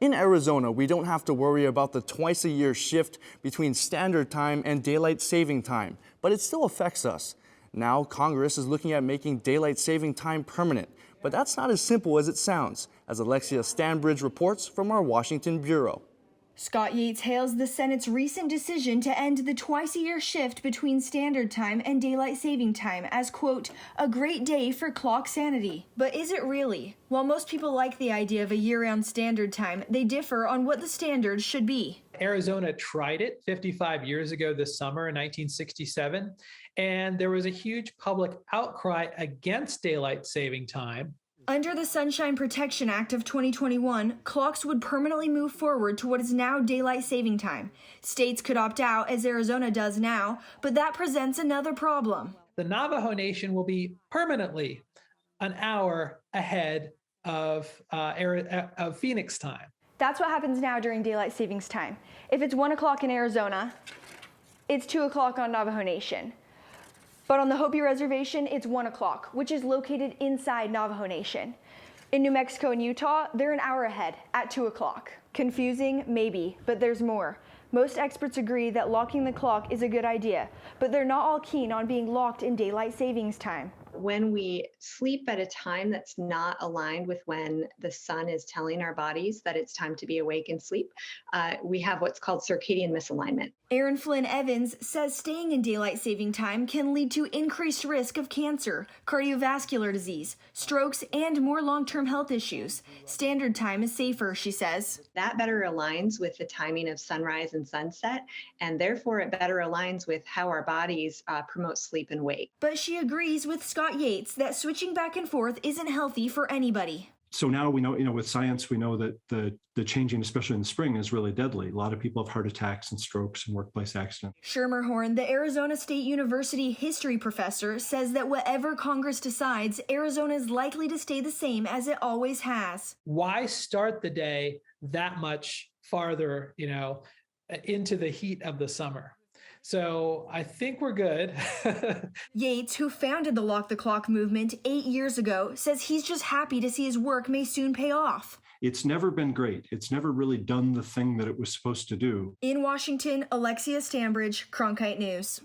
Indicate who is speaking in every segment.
Speaker 1: In Arizona, we don't have to worry about the twice-a-year shift between standard time and daylight saving time, but it still affects us. Now, Congress is looking at making daylight saving time permanent, but that's not as simple as it sounds, as Alexia Stanbridge reports from our Washington bureau.
Speaker 2: Scott Yates hails the Senate's recent decision to end the twice-a-year shift between standard time and daylight saving time as, quote, a great day for clock sanity. But is it really? While most people like the idea of a year-round standard time, they differ on what the standard should be.
Speaker 3: Arizona tried it 55 years ago this summer in 1967, and there was a huge public outcry against daylight saving time.
Speaker 2: Under the Sunshine Protection Act of 2021, clocks would permanently move forward to what is now daylight saving time. States could opt out, as Arizona does now, but that presents another problem.
Speaker 3: The Navajo Nation will be permanently an hour ahead of Phoenix time.
Speaker 2: That's what happens now during daylight savings time. If it's 1 o'clock in Arizona, it's 2 o'clock on Navajo Nation. But on the Hopi Reservation, it's 1 o'clock, which is located inside Navajo Nation. In New Mexico and Utah, they're an hour ahead at 2 o'clock. Confusing? Maybe, but there's more. Most experts agree that locking the clock is a good idea, but they're not all keen on being locked in daylight savings time.
Speaker 4: When we sleep at a time that's not aligned with when the sun is telling our bodies that it's time to be awake and sleep, we have what's called circadian misalignment.
Speaker 2: Aaron Flynn Evans says staying in daylight saving time can lead to increased risk of cancer, cardiovascular disease, strokes, and more long-term health issues. Standard time is safer, she says.
Speaker 4: That better aligns with the timing of sunrise and sunset, and therefore it better aligns with how our bodies promote sleep and wake.
Speaker 2: But she agrees with Scott Yates that switching back and forth isn't healthy for anybody.
Speaker 5: So now we know, with science, we know that the changing, especially in the spring, is really deadly. A lot of people have heart attacks and strokes and workplace accidents.
Speaker 2: Shermer Horn, the Arizona State University history professor, says that whatever Congress decides, Arizona is likely to stay the same as it always has.
Speaker 3: Why start the day that much farther, into the heat of the summer? So I think we're good.
Speaker 2: Yates, who founded the Lock the Clock movement 8 years ago, says he's just happy to see his work may soon pay off.
Speaker 5: It's never been great. It's never really done the thing that it was supposed to do.
Speaker 2: In Washington, Alexia Stanbridge, Cronkite News.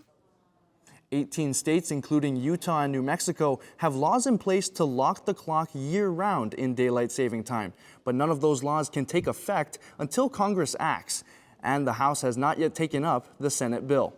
Speaker 1: 18 states, including Utah and New Mexico, have laws in place to lock the clock year-round in daylight saving time. But none of those laws can take effect until Congress acts. And the House has not yet taken up the Senate bill.